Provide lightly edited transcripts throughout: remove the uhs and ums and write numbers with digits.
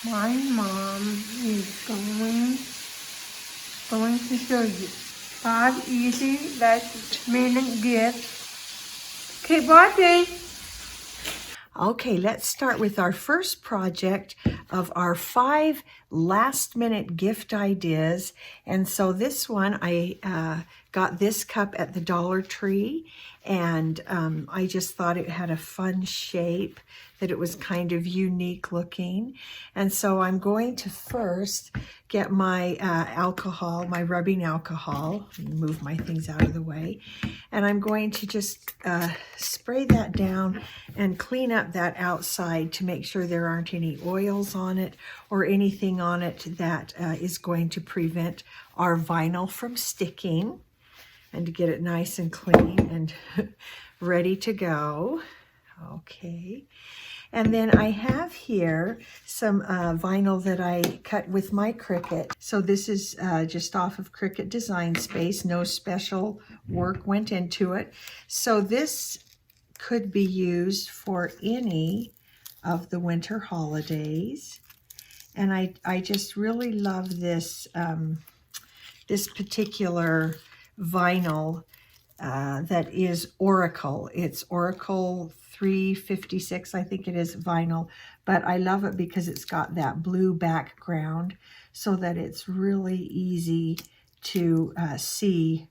My mom is going to show you 5 easy last-minute gifts. Keep watching. Okay, let's start with our first project of our 5 last-minute gift ideas. And so this one, I got this cup at the Dollar Tree, and I just thought it had a fun shape, that it was kind of unique looking. And so I'm going to first get my alcohol, my rubbing alcohol, move my things out of the way, and I'm going to just spray that down and clean up that outside to make sure there aren't any oils on it or anything on it that is going to prevent our vinyl from sticking, and to get it nice and clean and ready to go. Okay. And then I have here some vinyl that I cut with my Cricut. So this is just off of Cricut Design Space. No special work went into it. So this could be used for any of the winter holidays. And I just really love this, this particular vinyl that is Oracle. It's Oracle 356, I think it is, vinyl, but I love it because it's got that blue background so that it's really easy to see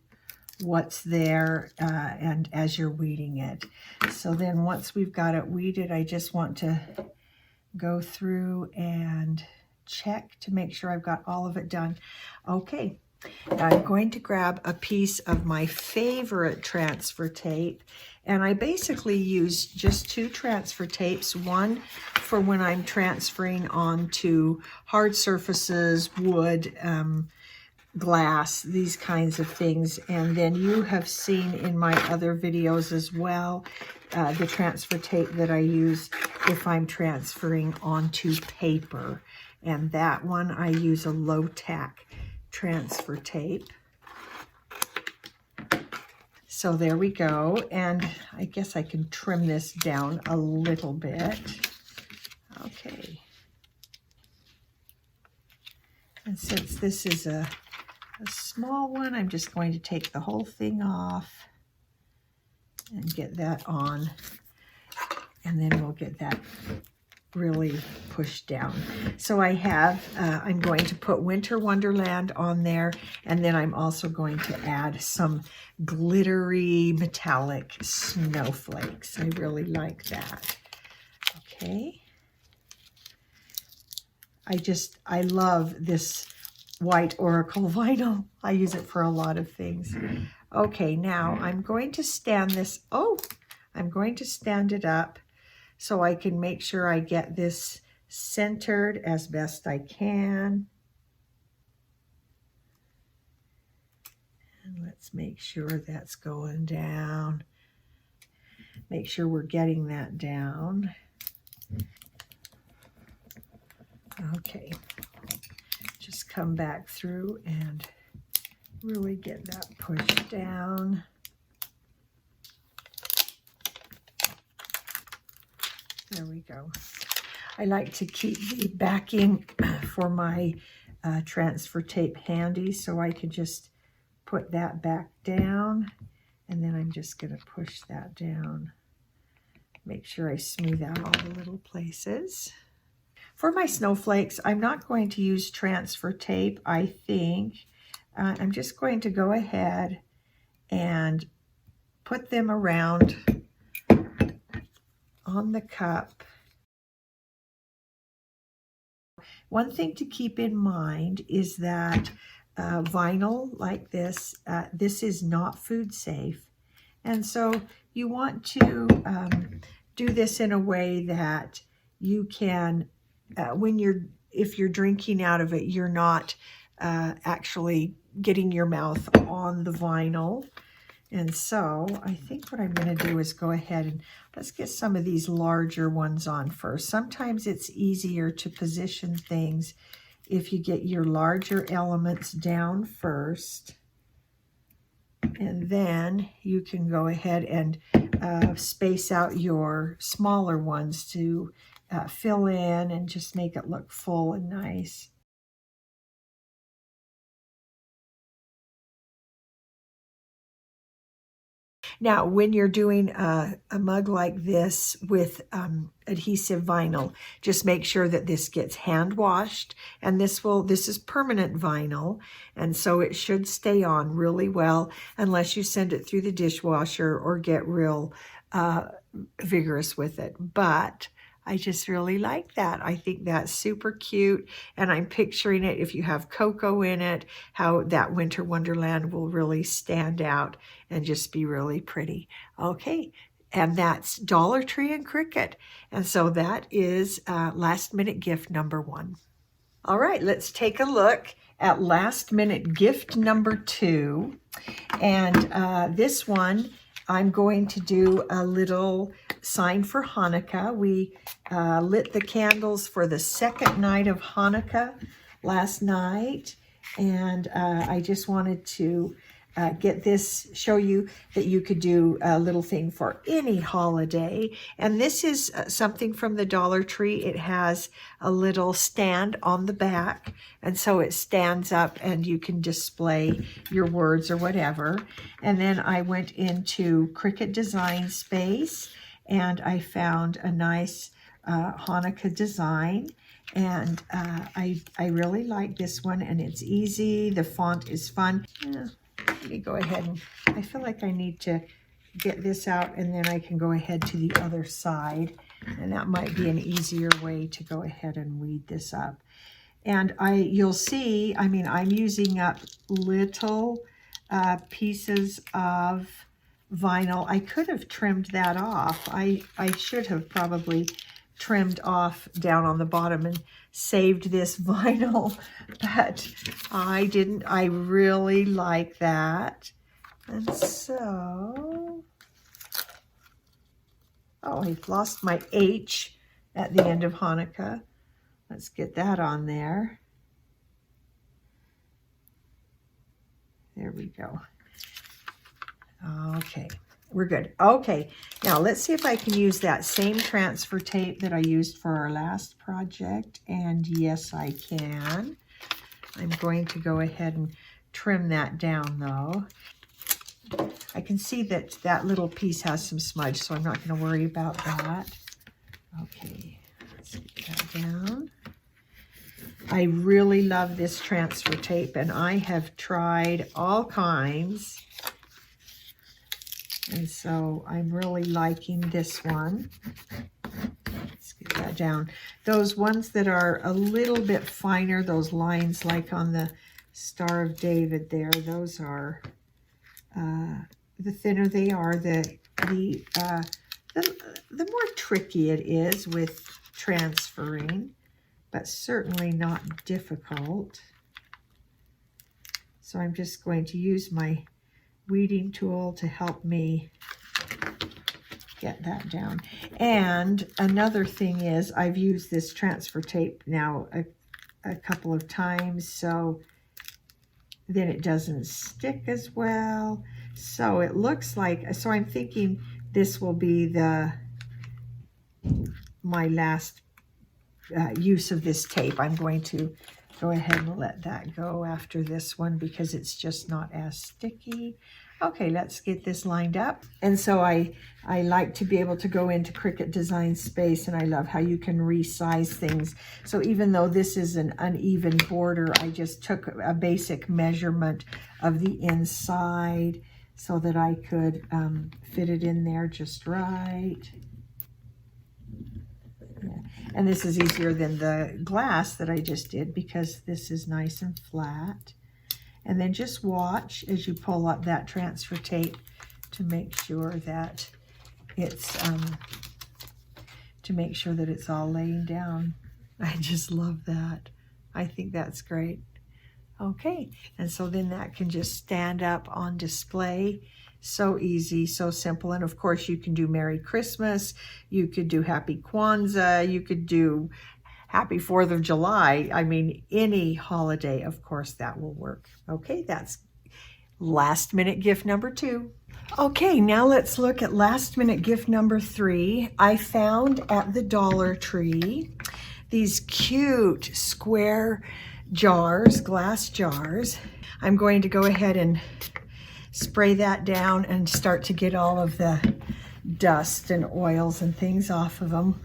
what's there and as you're weeding it. So then once we've got it weeded, I just want to go through and check to make sure I've got all of it done. Okay. I'm going to grab a piece of my favorite transfer tape, and I basically use just 2 transfer tapes, one for when I'm transferring onto hard surfaces, wood, glass, these kinds of things. And then you have seen in my other videos as well the transfer tape that I use if I'm transferring onto paper, and that one I use a low-tack transfer tape. So there we go, and I guess I can trim this down a little bit. Okay. And since this is a small one, I'm just going to take the whole thing off and get that on, and then we'll get that really pushed down. So I have, I'm going to put Winter Wonderland on there, and then I'm also going to add some glittery metallic snowflakes. I really like that. Okay. I love this white Oracle vinyl. I use it for a lot of things. Okay, now I'm going to stand this, I'm going to stand it up so I can make sure I get this centered as best I can. And let's make sure that's going down. Make sure we're getting that down. Okay, just come back through and really get that pushed down. There we go. I like to keep the backing for my transfer tape handy, so I can just put that back down, and then I'm just going to push that down. Make sure I smooth out all the little places. For my snowflakes, I'm not going to use transfer tape, I think. I'm just going to go ahead and put them around on the cup. One thing to keep in mind is that vinyl like this, this is not food safe. And so you want to do this in a way that you can, if you're drinking out of it, you're not actually getting your mouth on the vinyl. And so I think what I'm going to do is go ahead and let's get some of these larger ones on first. Sometimes it's easier to position things if you get your larger elements down first. And then you can go ahead and space out your smaller ones to fill in and just make it look full and nice. Now, when you're doing a mug like this with adhesive vinyl, just make sure that this gets hand washed, and this is permanent vinyl, and so it should stay on really well unless you send it through the dishwasher or get real vigorous with it. But I just really like that. I think that's super cute, and I'm picturing it, if you have cocoa in it, how that winter wonderland will really stand out and just be really pretty. Okay, and that's Dollar Tree and Cricut. And so that is last minute gift number 1. All right, let's take a look at last minute gift number 2. And this one, I'm going to do a little sign for Hanukkah. We lit the candles for the second night of Hanukkah last night, and I just wanted to show you that you could do a little thing for any holiday. And this is something from the Dollar Tree. It has a little stand on the back, and so it stands up and you can display your words or whatever. And then I went into Cricut Design Space and I found a nice Hanukkah design. And I really like this one, and it's easy. The font is fun. Let me go ahead and I feel like I need to get this out, and then I can go ahead to the other side, and that might be an easier way to go ahead and weed this up. And you'll see, I mean, I'm using up little pieces of vinyl. I could have trimmed that off. I should have probably trimmed off down on the bottom and saved this vinyl, but I didn't. I really like that. And so, oh, I've lost my H at the end of Hanukkah. Let's get that on there. There we go. Okay, we're good. Okay, now let's see if I can use that same transfer tape that I used for our last project. And yes, I can. I'm going to go ahead and trim that down though. I can see that that little piece has some smudge, so I'm not going to worry about that. Okay, let's get that down. I really love this transfer tape, and I have tried all kinds. And so I'm really liking this one. Let's get that down. Those ones that are a little bit finer, those lines like on the Star of David there, those are, the thinner they are, the more tricky it is with transferring, but certainly not difficult. So I'm just going to use my weeding tool to help me get that down. And another thing is, I've used this transfer tape now a couple of times, so then it doesn't stick as well. So it looks like, so I'm thinking this will be my last use of this tape. I'm going to go ahead and let that go after this one because it's just not as sticky. Okay, let's get this lined up. And so I like to be able to go into Cricut Design Space, and I love how you can resize things. So even though this is an uneven border, I just took a basic measurement of the inside so that I could fit it in there just right. Yeah. And this is easier than the glass that I just did because this is nice and flat. And then just watch as you pull up that transfer tape to make sure that it's all laying down. I just love that. I think that's great. Okay, and so then that can just stand up on display. So easy, so simple. And of course you can do Merry Christmas, you could do Happy Kwanzaa, you could do Happy 4th of July. I mean, any holiday, of course, that will work. Okay, that's last minute gift number 2. Okay, now let's look at last minute gift number 3. I found at the Dollar Tree these cute square jars, glass jars. I'm going to go ahead and spray that down and start to get all of the dust and oils and things off of them.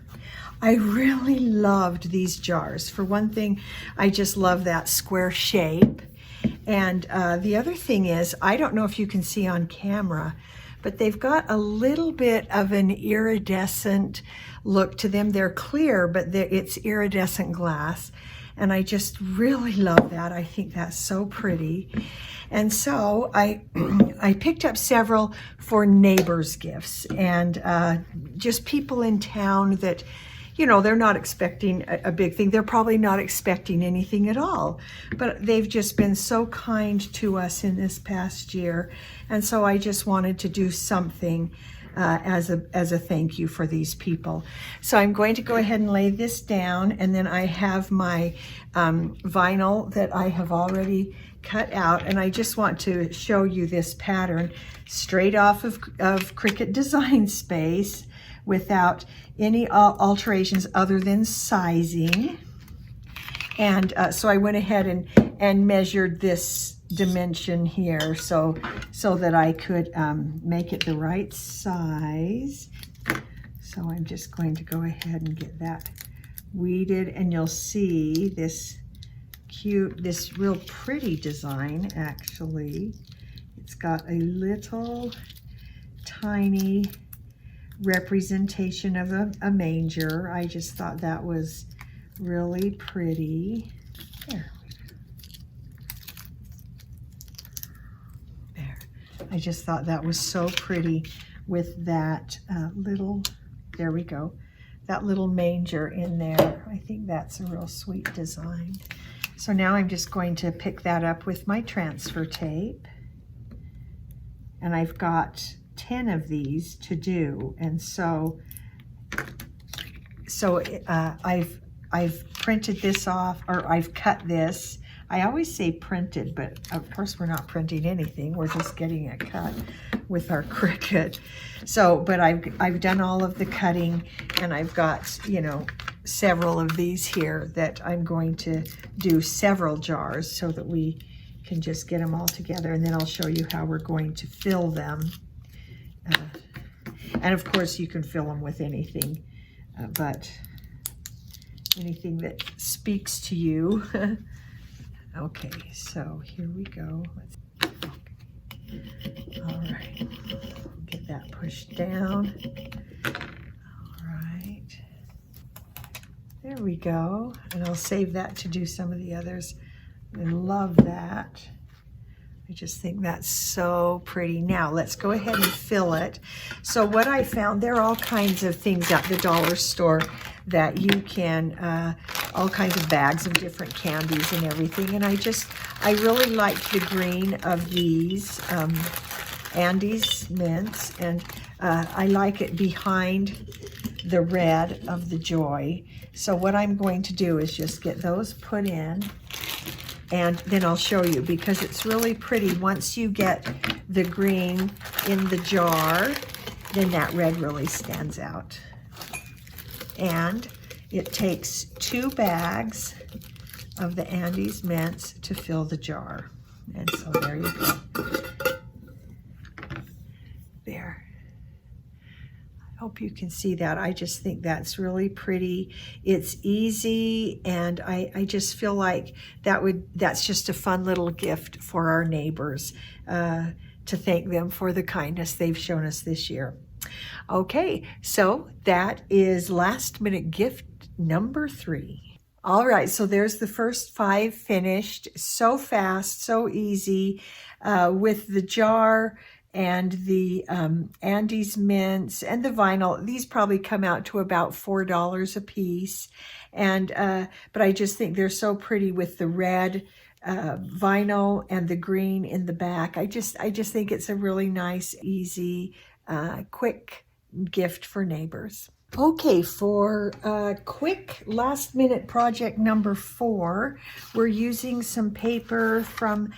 I really loved these jars. For one thing, I just love that square shape. And the other thing is, I don't know if you can see on camera, but they've got a little bit of an iridescent look to them. They're clear, but it's iridescent glass. And I just really love that. I think that's so pretty. And so I picked up several for neighbors' gifts and just people in town that, you know, they're not expecting a big thing. They're probably not expecting anything at all, but they've just been so kind to us in this past year. And so I just wanted to do something as a thank you for these people. So I'm going to go ahead and lay this down, and then I have my vinyl that I have already cut out, and I just want to show you this pattern straight off of Cricut Design Space without any alterations other than sizing. And so I went ahead and measured this dimension here so that I could make it the right size. So I'm just going to go ahead and get that weeded, and you'll see this cute, this real pretty design. Actually, it's got a little tiny representation of a manger. I just thought that was really pretty. There. I just thought that was so pretty with that little, there we go, that little manger in there. I think that's a real sweet design. So now I'm just going to pick that up with my transfer tape. And I've got 10 of these to do, and so I've printed this off, or I've cut this. I always say printed, but of course we're not printing anything. We're just getting it cut with our Cricut. So, but I've done all of the cutting, and I've got, you know, several of these here that I'm going to do several jars so that we can just get them all together, and then I'll show you how we're going to fill them. And of course you can fill them with anything, but anything that speaks to you. Okay, so here we go. All right, get that pushed down. All right, there we go. And I'll save that to do some of the others. I love that. I just think that's so pretty. Now let's go ahead and fill it. So what I found, there are all kinds of things at the dollar store that you can, all kinds of bags of different candies and everything. And I really liked the green of these Andes mints, and I like it behind the red of the Joy. So what I'm going to do is just get those put in, and then I'll show you, because it's really pretty. Once you get the green in the jar, then that red really stands out. And it takes 2 bags of the Andes mints to fill the jar. And so there you go. There. Hope you can see that. I just think that's really pretty. It's easy, and I just feel like that's just a fun little gift for our neighbors, to thank them for the kindness they've shown us this year. Okay, so that is last minute gift number 3. All right, so there's the first 5 finished. So fast, so easy, with the jar and the Andes mints and the vinyl. These probably come out to about $4 a piece. And but I just think they're so pretty with the red vinyl and the green in the back. I just think it's a really nice, easy, quick gift for neighbors. Okay, for quick last minute project number 4, we're using some paper from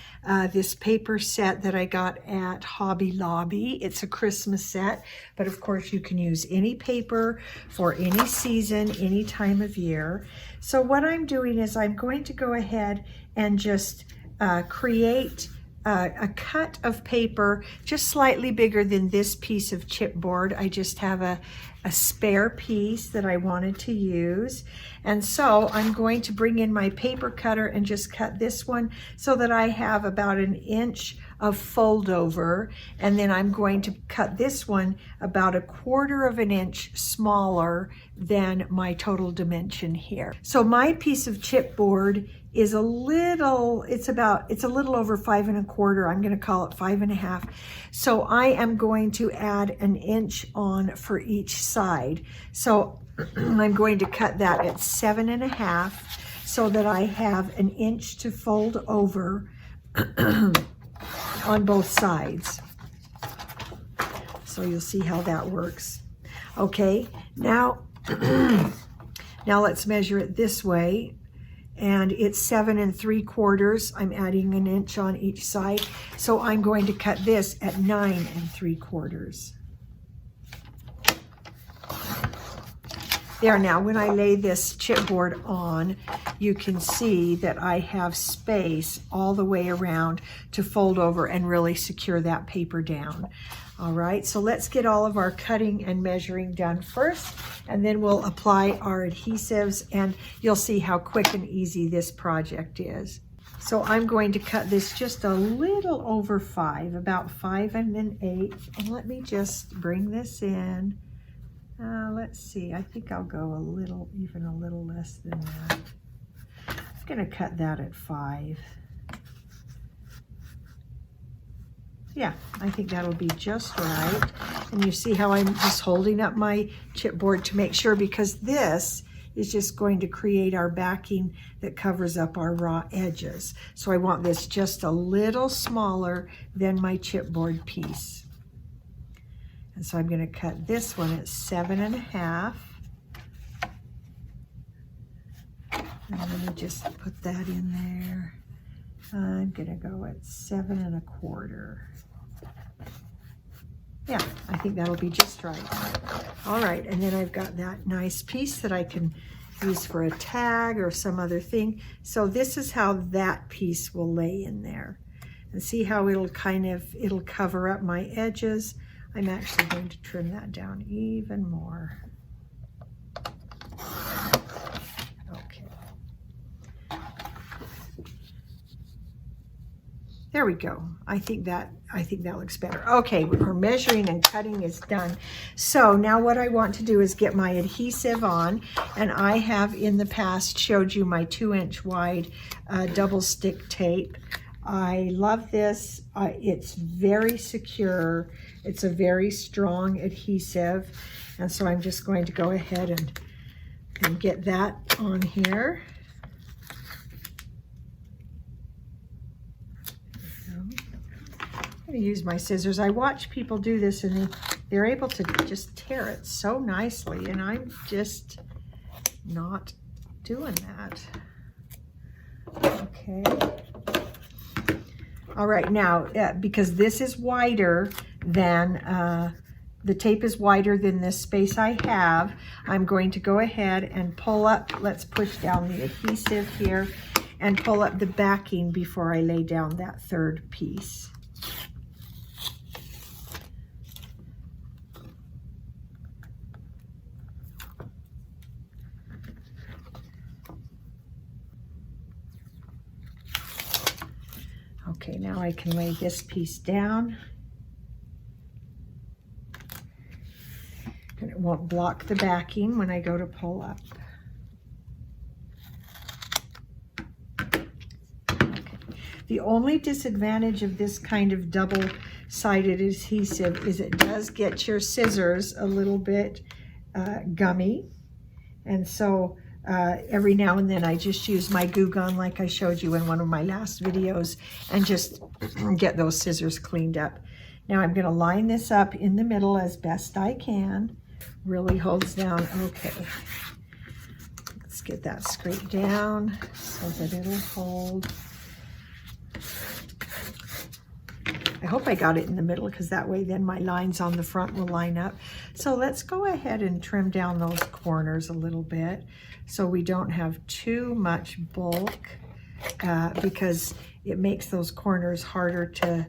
this paper set that I got at Hobby Lobby. It's a Christmas set, but of course you can use any paper for any season, any time of year. So what I'm doing is I'm going to go ahead and just create a cut of paper just slightly bigger than this piece of chipboard. I just have a spare piece that I wanted to use. And so I'm going to bring in my paper cutter and just cut this one so that I have about 1 inch of fold over. And then I'm going to cut this one about 1/4 of an inch smaller than my total dimension here. So my piece of chipboard is a little over 5 1/4. I'm going to call it 5 1/2. So I am going to add 1 inch on for each side. So I'm going to cut that at 7 1/2 so that I have 1 inch to fold over on both sides. So you'll see how that works. Okay, now let's measure it this way. And it's 7 3/4. I'm adding 1 inch on each side. So I'm going to cut this at 9 3/4. There, now when I lay this chipboard on, you can see that I have space all the way around to fold over and really secure that paper down. All right, so let's get all of our cutting and measuring done first, and then we'll apply our adhesives, and you'll see how quick and easy this project is. So I'm going to cut this just a little over 5, about 5 1/8. And let me just bring this in. Let's see, I think I'll go even a little less than that. I'm gonna cut that at 5. Yeah, I think that'll be just right. And you see how I'm just holding up my chipboard to make sure, because this is just going to create our backing that covers up our raw edges. So I want this just a little smaller than my chipboard piece. And so I'm going to cut this one at 7 1/2. And let me just put that in there. I'm going to go at 7 1/4. Yeah, I think that'll be just right. All right, and then I've got that nice piece that I can use for a tag or some other thing. So this is how that piece will lay in there. And see how it'll cover up my edges. I'm actually going to trim that down even more. Okay. There we go. I think that looks better. Okay, our measuring and cutting is done. So now what I want to do is get my adhesive on, and I have in the past showed you my 2-inch wide double stick tape. I love this. It's very secure. It's a very strong adhesive. And so I'm just going to go ahead and get that on here. I'm going to use my scissors. I watch people do this, and they're able to just tear it so nicely, and I'm just not doing that. Okay. All right, now, because this is wider than, the tape is wider than this space I have, I'm going to go ahead and pull up, let's push down the adhesive here, and pull up the backing before I lay down that third piece. Okay, now I can lay this piece down. And it won't block the backing when I go to pull up. Okay. The only disadvantage of this kind of double-sided adhesive is it does get your scissors a little bit gummy. And so every now and then I just use my glue gun like I showed you in one of my last videos and just get those scissors cleaned up. Now I'm going to line this up in the middle as best I can. really holds down. Okay. Let's get that straight down so that it'll hold. I hope I got it in the middle, because that way then my lines on the front will line up. So let's go ahead and trim down those corners a little bit so we don't have too much bulk, because it makes those corners harder to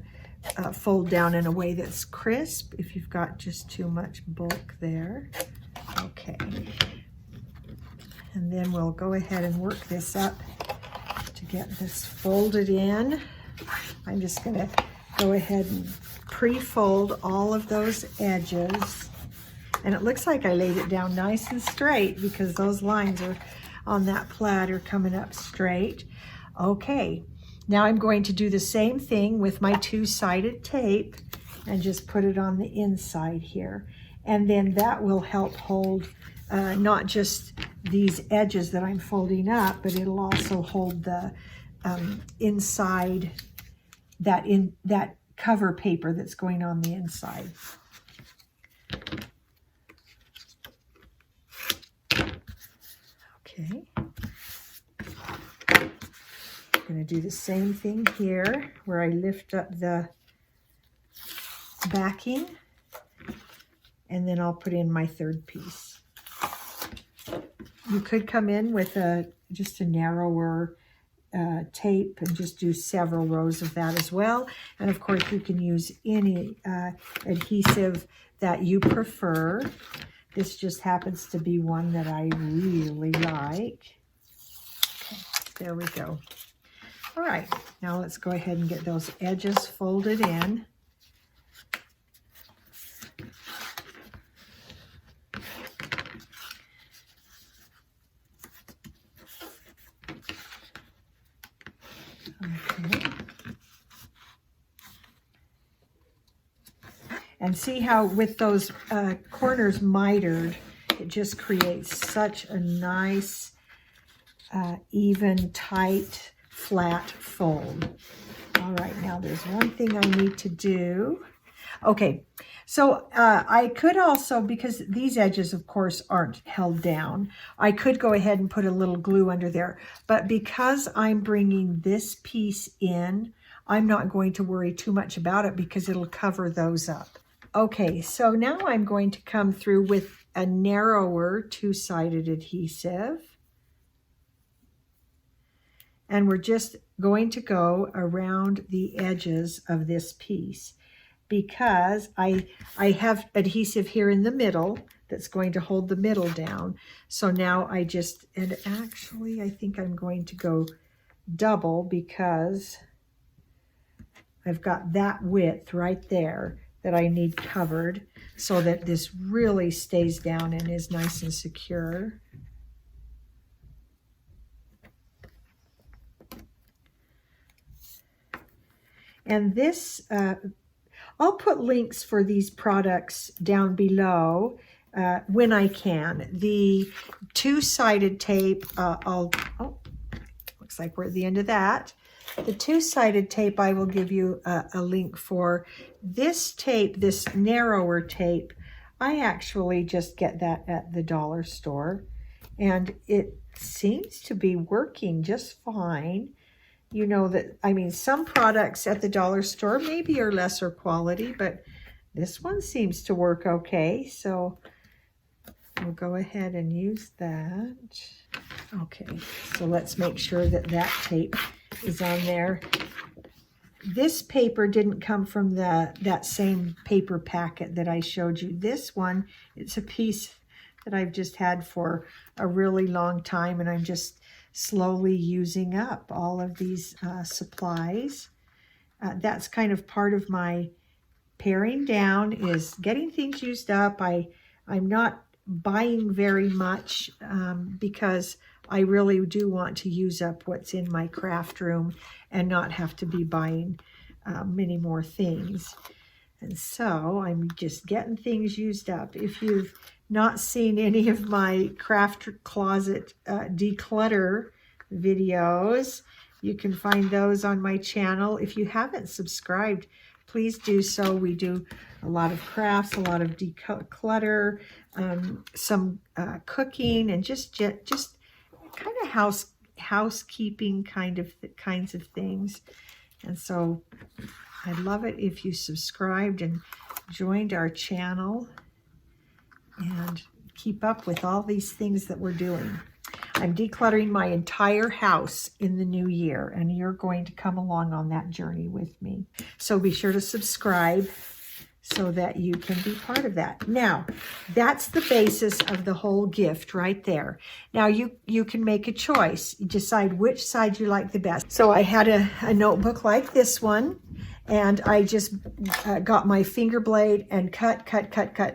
fold down in a way that's crisp if you've got just too much bulk there. Okay. And then we'll go ahead and work this up to get this folded in. I'm just going to go ahead and pre-fold all of those edges. And it looks like I laid it down nice and straight because those lines are on that plaid are coming up straight. Okay, now I'm going to do the same thing with my two-sided tape and just put it on the inside here. And then that will help hold not just these edges that I'm folding up, but it'll also hold the inside, that cover paper that's going on the inside. Okay. I'm going to do the same thing here where I lift up the backing, and then I'll put in my third piece. You could come in with just a narrower tape and just do several rows of that as well. And of course you can use any adhesive that you prefer. This just happens to be one that I really like. Okay, there we go. All right, now let's go ahead and get those edges folded in. Okay. And see how with those corners mitered, it just creates such a nice, even, tight, flat fold. All right, now there's one thing I need to do. Okay, so I could also, because these edges, of course, aren't held down, I could go ahead and put a little glue under there. But because I'm bringing this piece in, I'm not going to worry too much about it because it'll cover those up. Okay, so now I'm going to come through with a narrower two-sided adhesive. And we're just going to go around the edges of this piece because I have adhesive here in the middle that's going to hold the middle down. So now and actually I think I'm going to go double because I've got that width right there that I need covered so that this really stays down and is nice and secure. And this, I'll put links for these products down below when I can. The two-sided tape, looks like we're at the end of that. The two-sided tape I will give you a link for. This tape, this narrower tape, I actually just get that at the dollar store. And it seems to be working just fine. You know that, I mean, some products at the dollar store maybe are lesser quality, but this one seems to work okay. So we'll go ahead and use that. Okay, so let's make sure that that tape is on there. This paper didn't come from that same paper packet that I showed you. This one, it's a piece that I've just had for a really long time, and I'm just slowly using up all of these supplies. That's kind of part of my paring down, is getting things used up. I'm not buying very much because I really do want to use up what's in my craft room and not have to be buying many more things. And so I'm just getting things used up. If you've not seen any of my craft closet declutter videos, you can find those on my channel. If you haven't subscribed, please do so. We do a lot of crafts, a lot of declutter, some cooking, and just kind of housekeeping kinds of things. And so I'd love it if you subscribed and joined our channel and keep up with all these things that we're doing. I'm decluttering my entire house in the new year, and you're going to come along on that journey with me. So be sure to subscribe so that you can be part of that. Now, that's the basis of the whole gift right there. Now, you can make a choice. You decide which side you like the best. So I had a notebook like this one, and I just got my finger blade and cut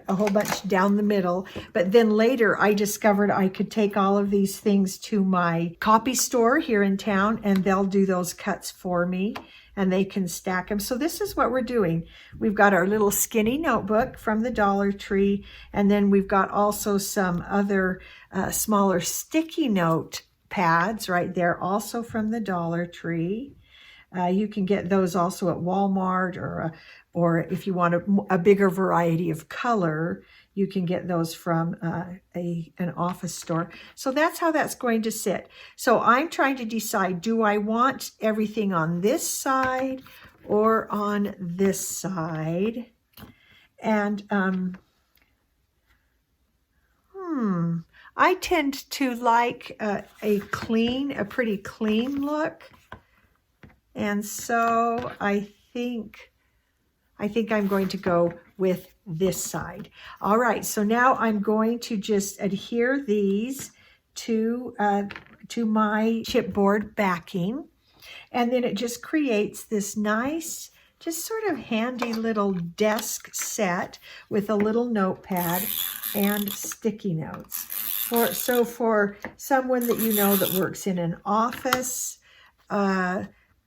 a whole bunch down the middle. But then later I discovered I could take all of these things to my copy store here in town, and they'll do those cuts for me, and they can stack them. So this is what we're doing. We've got our little skinny notebook from the Dollar Tree, and then we've got also some other smaller sticky note pads right there, also from the Dollar Tree. You can get those also at Walmart, or if you want a bigger variety of color, you can get those from an office store. So that's how that's going to sit. So I'm trying to decide, do I want everything on this side or on this side? And I tend to like a pretty clean look. And so I think I'm going to go with this side. All right, so now I'm going to just adhere these to my chipboard backing, and then it just creates this nice, just sort of handy little desk set with a little notepad and sticky notes. So for someone that you know that works in an office,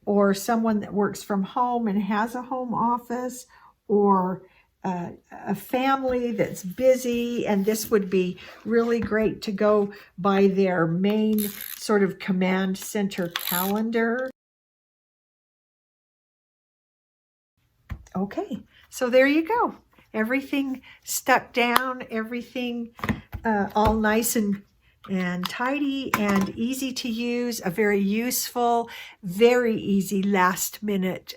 or someone that works from home and has a home office, or a family that's busy, and this would be really great to go by their main sort of command center calendar. Okay, so there you go. Everything stuck down, everything all nice and tidy and easy to use. A very useful, very easy last-minute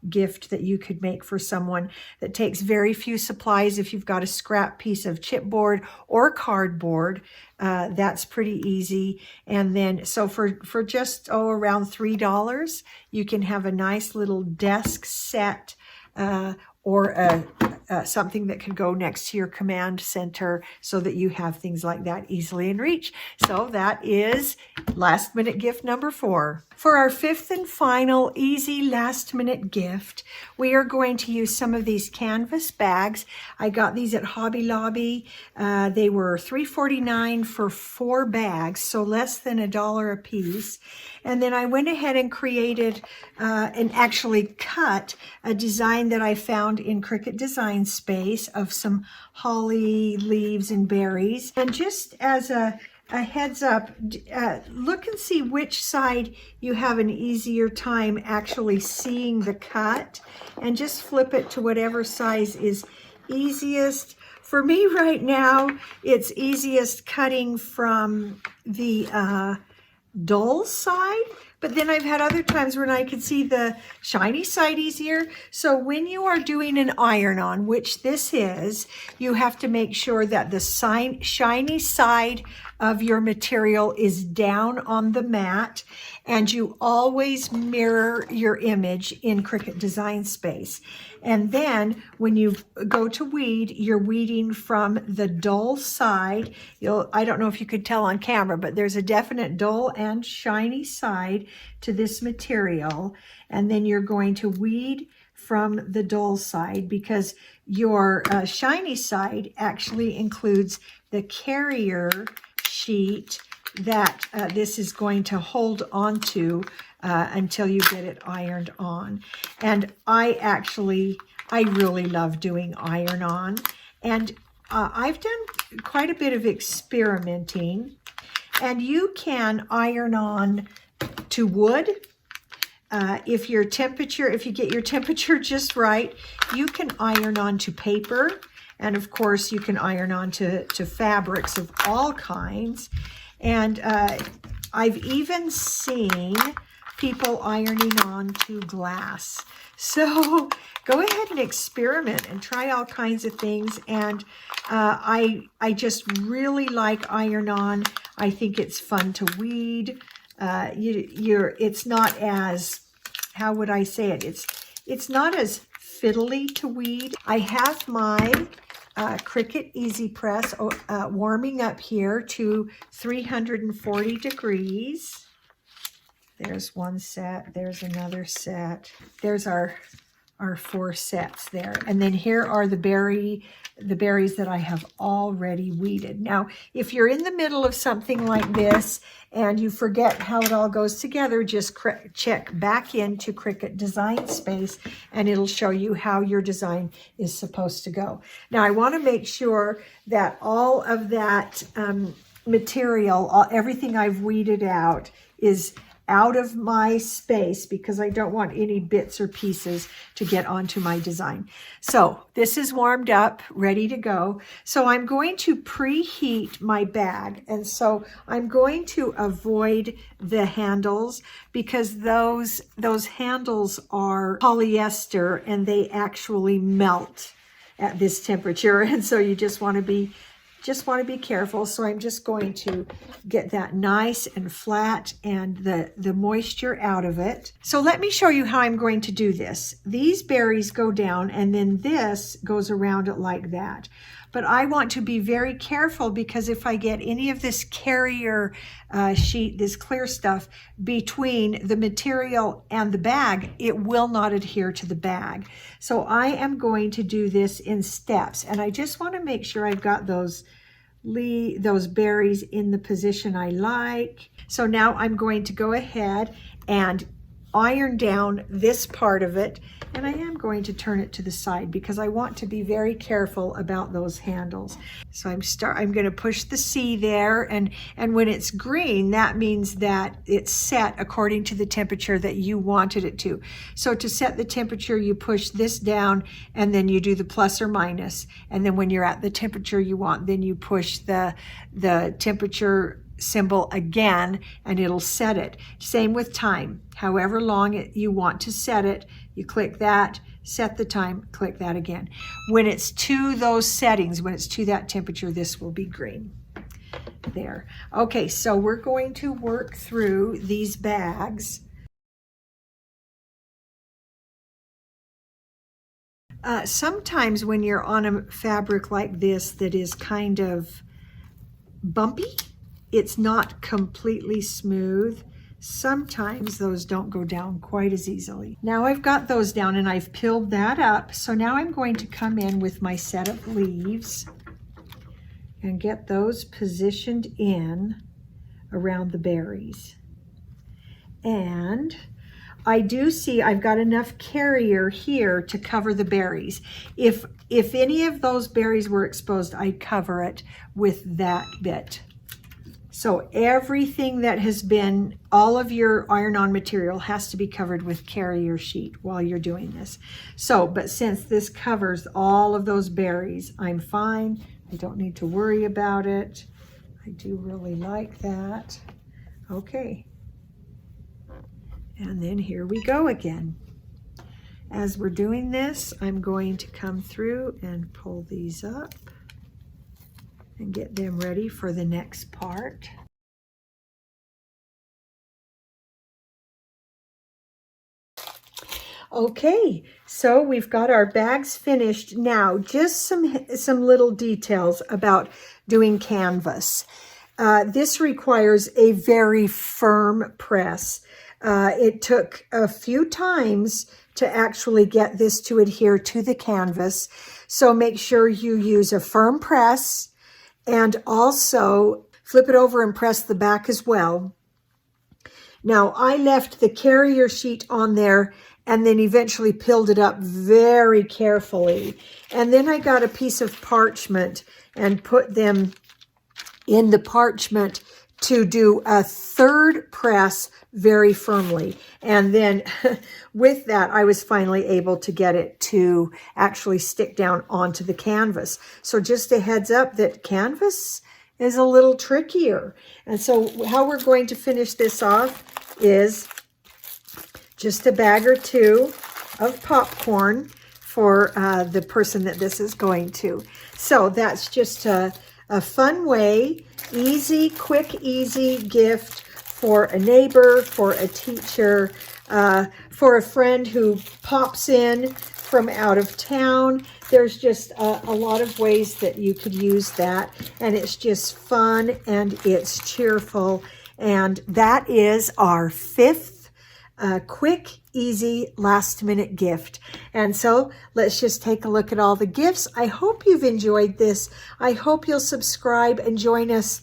gift that you could make for someone that takes very few supplies. If you've got a scrap piece of chipboard or cardboard, that's pretty easy. And then, so for just around $3, you can have a nice little desk set, or something that can go next to your command center so that you have things like that easily in reach. So that is last minute gift number 4. For our 5th and final easy last minute gift, we are going to use some of these canvas bags. I got these at Hobby Lobby. They were $3.49 for 4 bags, so less than $1 a piece. And then I went ahead and created and actually cut a design that I found in Cricut Design Space of some holly leaves and berries. And just as a heads up, look and see which side you have an easier time actually seeing the cut, and just flip it to whatever size is easiest. For me right now, it's easiest cutting from the dull side, but then I've had other times when I could see the shiny side easier. So when you are doing an iron-on, which this is, you have to make sure that the shiny side of your material is down on the mat, and you always mirror your image in Cricut Design Space. And then when you go to weed, you're weeding from the dull side. I don't know if you could tell on camera, but there's a definite dull and shiny side to this material. And then you're going to weed from the dull side, because your shiny side actually includes the carrier sheet that this is going to hold onto until you get it ironed on. And I really love doing iron on, and I've done quite a bit of experimenting. And you can iron on to wood, if you get your temperature just right, you can iron onto paper. And of course, you can iron onto fabrics of all kinds. And I've even seen people ironing onto glass. So go ahead and experiment and try all kinds of things. And I just really like iron-on. I think it's fun to weed. It's not as, how would I say it? It's not as fiddly to weed. I have my Cricut Easy Press warming up here to 340 degrees. There's one set, there's another set. There's our 4 sets there. And then here are the berries that I have already weeded. Now, if you're in the middle of something like this and you forget how it all goes together, just check back into Cricut Design Space and it'll show you how your design is supposed to go. Now, I want to make sure that all of that material, everything I've weeded out, is out of my space because I don't want any bits or pieces to get onto my design. So this is warmed up, ready to go. So I'm going to preheat my bag. And so I'm going to avoid the handles because those handles are polyester and they actually melt at this temperature. And so you just want to be careful. So I'm just going to get that nice and flat and the moisture out of it. So let me show you how I'm going to do this. These berries go down and then this goes around it like that. But I want to be very careful because if I get any of this carrier sheet, this clear stuff, between the material and the bag, it will not adhere to the bag. So I am going to do this in steps. And I just want to make sure I've got those berries in the position I like. So now I'm going to go ahead and iron down this part of it, and I am going to turn it to the side because I want to be very careful about those handles. So I'm going to push the C there, and when it's green, that means that it's set according to the temperature that you wanted it to. So to set the temperature, you push this down and then you do the plus or minus, and then when you're at the temperature you want, then you push the temperature symbol again and it'll set it. Same with time. However long you want to set it, you click that, set the time, click that again. When it's to those settings, when it's to that temperature, this will be green. There. Okay, so we're going to work through these bags. Sometimes when you're on a fabric like this that is kind of bumpy, it's not completely smooth. Sometimes those don't go down quite as easily. Now I've got those down and I've peeled that up. So now I'm going to come in with my set of leaves and get those positioned in around the berries. And I do see I've got enough carrier here to cover the berries. If any of those berries were exposed, I'd cover it with that bit. So everything that has been, all of your iron-on material has to be covered with carrier sheet while you're doing this. So, but since this covers all of those berries, I'm fine. I don't need to worry about it. I do really like that. Okay. And then here we go again. As we're doing this, I'm going to come through and pull these up and get them ready for the next part. Okay, so we've got our bags finished. Now, just some little details about doing canvas. This requires a very firm press. It took a few times to actually get this to adhere to the canvas. So make sure you use a firm press and also flip it over and press the back as well. Now, I left the carrier sheet on there and then eventually peeled it up very carefully. And then I got a piece of parchment and put them in the parchment to do a third press very firmly. And then with that, I was finally able to get it to actually stick down onto the canvas. So just a heads up that canvas is a little trickier. And so how we're going to finish this off is just a bag or two of popcorn for the person that this is going to. So that's just a fun way, easy, quick, easy gift for a neighbor, for a teacher, for a friend who pops in from out of town. There's just a lot of ways that you could use that, and it's just fun and it's cheerful. And that is our 5th quick, easy, last-minute gift. And so let's just take a look at all the gifts. I hope you've enjoyed this. I hope you'll subscribe and join us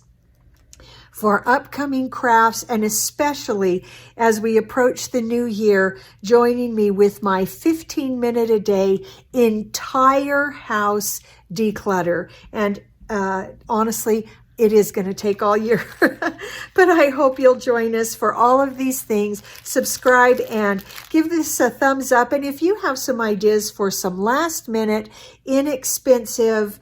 for upcoming crafts, and especially as we approach the new year, joining me with my 15-minute a day entire house declutter. And honestly, it is going to take all year, but I hope you'll join us for all of these things. Subscribe and give this a thumbs up. And if you have some ideas for some last minute, inexpensive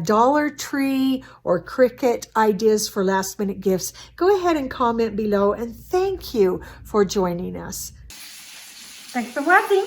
Dollar Tree or Cricut ideas for last minute gifts, go ahead and comment below. And thank you for joining us. Thanks for watching.